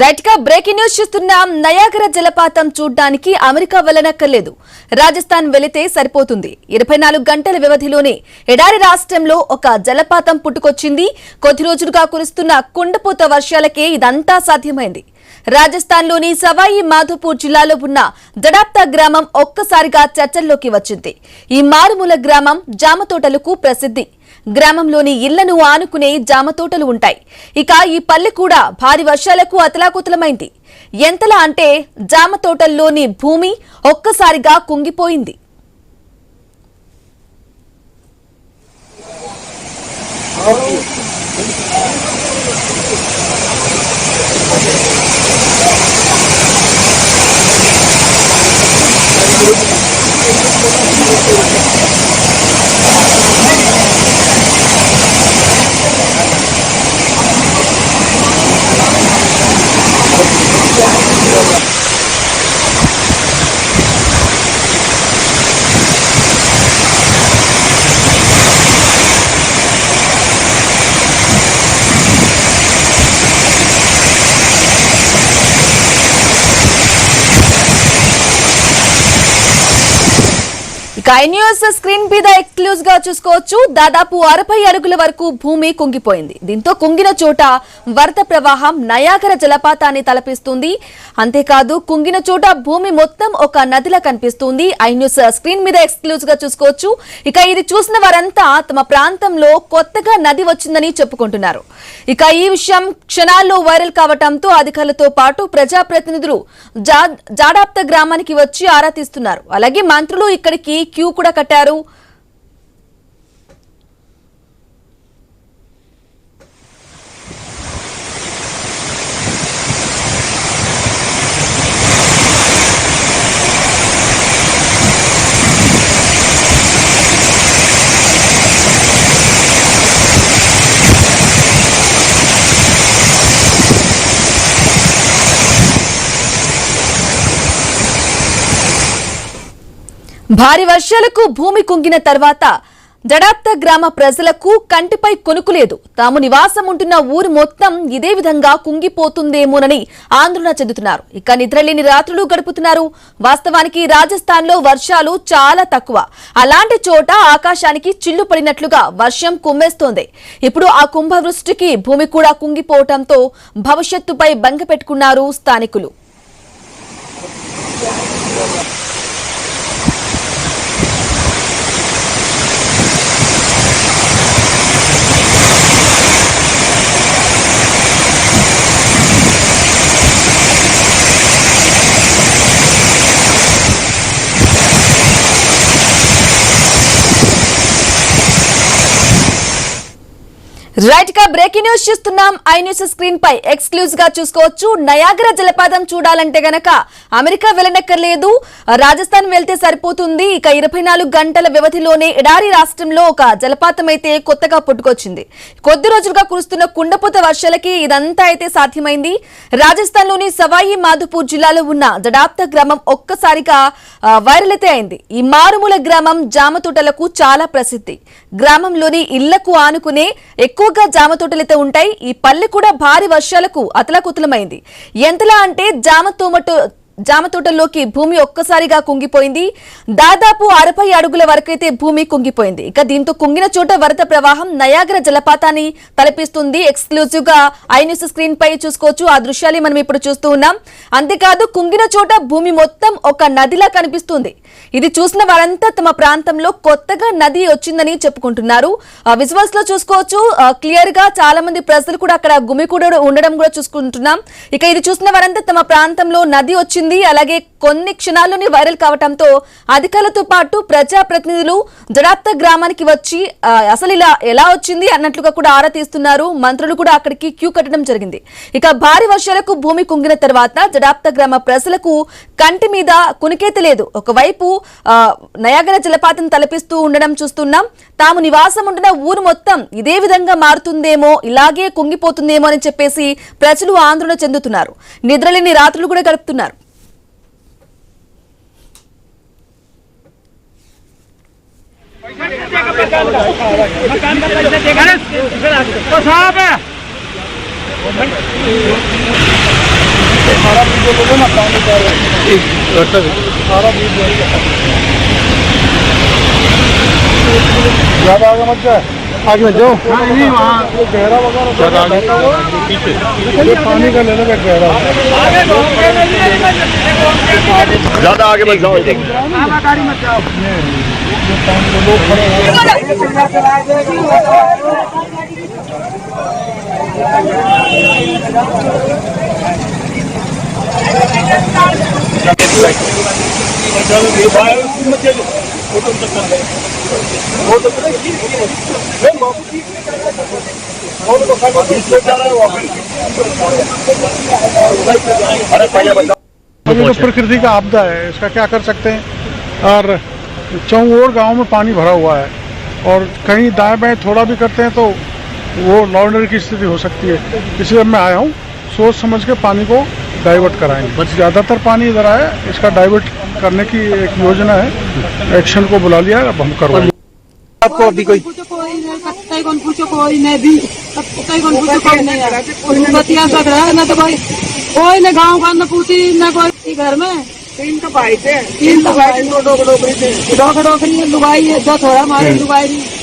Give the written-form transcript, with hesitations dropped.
Right గా breaking news చూస్తున్నాం. Niagara జలపాతం చూడ్డానికి అమెరికా వెళ్ళనక్కర్లేదు, రాజస్థాన్ వెళితే సరిపోతుంది. 24 గంటల వ్యవధిలోనే ఎడారి రాష్ట్రంలో ఒక జలపాతం పుట్టుకొచ్చింది. కొద్ది రోజులుగా కురుస్తున్న కుండపోత వర్షాలకే ఇదంతా సాధ్యమైంది. రాజస్థాన్లోని సవాయి మాధోపూర్ జిల్లాలో ఉన్న జడాప్తా గ్రామం ఒక్కసారిగా చర్చల్లోకి వచ్చింది. ఈ మారుమూల గ్రామం జామ తోటలకు ప్రసిద్ధి. గ్రామంలోని ఇళ్లను ఆనుకునే జామ తోటలు ఉంటాయి. ఇక ఈ పల్లె కూడా భారీ వర్షాలకు అతలాకుతలమైంది. ఎంతలా అంటే జామ తోటల్లోని భూమి ఒక్కసారిగా కుంగిపోయింది. న్యూస్ స్క్రీన్ మీద ఎక్స్క్లూజివ్ గా చూసుకోవచ్చు. దాదాపు 60 అడుగుల వరకు భూమి కుంగిపోయింది. దీంతో కుంగిన చోట వరద ప్రవాహం నయాగరా జలపాతాన్ని తలపిస్తుంది. అంతేకాదు కుంగిన చోట భూమి మొత్తం ఒక నదిలా కనిపిస్తుంది. న్యూస్ స్క్రీన్ మీద ఎక్స్క్లూజివ్ గా చూసుకోవచ్చు. ఇక ఇది చూసిన వారంతా తమ ప్రాంతంలో కొత్తగా నది వచ్చిందని చెప్పుకుంటున్నారు. ఇక ఈ విషయం క్షణాల్లో వైరల్ కావడంతో అధికారులతో పాటు ప్రజాప్రతినిధులు జడాప్తా గ్రామానికి వచ్చి ఆరా తీస్తున్నారు. అలాగే మంత్రులు ఇక్కడికి క్యూ కూడా కట్టారు. భారీ వర్షాలకు భూమి కుంగిన తర్వాత జడాప్తా గ్రామ ప్రజలకు కంటిపై కొనుకులేదు. తాము నివాసం ఉంటున్న ఊరు మొత్తం ఇదే విధంగా కుంగిపోతుందేమోనని ఆందోళన చెందుతున్నారు. ఇక నిద్రలేని రాత్రులు గడుపుతున్నారు. వాస్తవానికి రాజస్థాన్ లో వర్షాలు చాలా తక్కువ. అలాంటి చోట ఆకాశానికి చిల్లు పడినట్లుగా వర్షం కుమ్మేస్తోంది. ఇప్పుడు ఆ కుంభవృష్టికి భూమి కూడా కుంగిపోవడంతో భవిష్యత్తుపై బెంగ పెట్టుకున్నారు స్థానికులు. రైట్ గా బ్రేకింగ్ న్యూస్ చూస్తున్నాం. న్యూస్ స్క్రీన్ పై ఎక్స్క్లూజివ్ గా చూసుకోవచ్చు. నయాగరా జలపాతం చూడాలంటే గనక అమెరికా వెళ్ళనక్కర్లేదు, రాజస్థాన్ వెళ్తే సరిపోతుంది. ఇక 24 గంటల వ్యవధిలోనే ఎడారి రాష్ట్రంలో ఒక జలపాతం అయితే కొత్తగా పుట్టుకొచ్చింది. కొద్ది రోజులుగా కురుస్తున్న కుండపోత వర్షాలకి ఇదంతా అయితే సాధ్యమైంది. రాజస్థాన్ లోని సవాయి మాధోపూర్ జిల్లాలో ఉన్న జడాప్తా గ్రామం ఒక్కసారిగా వైరల్ అయితే అయింది. ఈ మారుమూల గ్రామం జామ తోటలకు చాలా ప్రసిద్ధి. గ్రామంలోని ఇళ్లకు ఆనుకునే ఎక్కువగా జామ తోటలైతే ఉంటాయి. ఈ పల్లె కూడా భారీ వర్షాలకు అతలాకుతలమైంది. ఎంతలా అంటే జామ తోటల్లోకి భూమి ఒక్కసారిగా కుంగిపోయింది. దాదాపు 60 అడుగుల వరకైతే భూమి కుంగిపోయింది. ఇక దీంతో కుంగిన చోట వరద ప్రవాహం నయాగరా జలపాతాన్ని తలపిస్తుంది. ఎక్స్క్లూజివ్ గా న్యూస్ స్క్రీన్ పై చూసుకోవచ్చు. ఆ దృశ్యాలు మనం ఇప్పుడు చూస్తూ ఉన్నాం. అంతేకాదు కుంగిన చోట భూమి మొత్తం ఒక నదిలా కనిపిస్తుంది. ఇది చూసిన వారంతా తమ ప్రాంతంలో కొత్తగా నది వచ్చిందని చెప్పుకుంటున్నారు. విజువల్స్ లో చూసుకోవచ్చు క్లియర్ గా. చాలా మంది ప్రజలు కూడా అక్కడ గుమికూడ ఉండడం కూడా చూసుకుంటున్నాం. ఇక ఇది చూసిన వారంతా తమ ప్రాంతంలో నది వచ్చింది. అలాగే కొన్ని క్షణాల్లోనే వైరల్ కావడంతో అధికారులతో పాటు ప్రజాప్రతినిధులు జడాప్తా గ్రామానికి వచ్చి అసలు ఇలా ఎలా వచ్చింది అన్నట్లుగా కూడా ఆరా తీస్తున్నారు. మంత్రులు కూడా అక్కడికి క్యూ కట్టడం జరిగింది. ఇక భారీ వర్షాలకు భూమి కుంగిన తర్వాత జడాప్తా గ్రామ ప్రజలకు కంటి మీద కునికేత లేదు. ఒకవైపు నయాగరా జలపాతం తలపిస్తూ ఉండడం చూస్తున్నాం. తాము నివాసం ఉంటున్న ఊరు మొత్తం ఇదే విధంగా మారుతుందేమో, ఇలాగే కుంగిపోతుందేమో అని చెప్పేసి ప్రజలు ఆందోళన చెందుతున్నారు. నిద్రలేని రాత్రులు కూడా గడుపుతున్నారు. मकान का पैसा देगा तो साहब है सारा वीडियो लोगों ना पानी का सारा वीडियो ज्यादा आगे मत जाए, आगे मत जाओ। नहीं वहाँ गहरा वगैरह पीछे पानी का लेने का गहरा ज्यादा आगे मत जाओ। गाड़ी मत जाओ। ये तो प्रकृति का आपदा है, इसका क्या कर सकते हैं। और चौर गांव में पानी भरा हुआ है और कहीं दाएं बाएं थोड़ा भी करते हैं तो वो लॉन्डर की स्थिति हो सकती है। इसलिए मैं आया हूँ, सोच समझ के पानी को डाइवर्ट कराएंगे। बस ज़्यादातर पानी इधर आया, इसका डाइवर्ट करने की एक योजना है, एक्शन को बुला लिया, अब हम करवाएंगे। आपको अभी कोई पूछो कोई नहीं भी कोई नहीं बतिया सक रहा है ना, तो कोई न गाँव का न पूछी न कोई घर में। तीन तो भाई थे, डोकरी लुगाई है, 10 हो रहा हमारे लुगाई नहीं।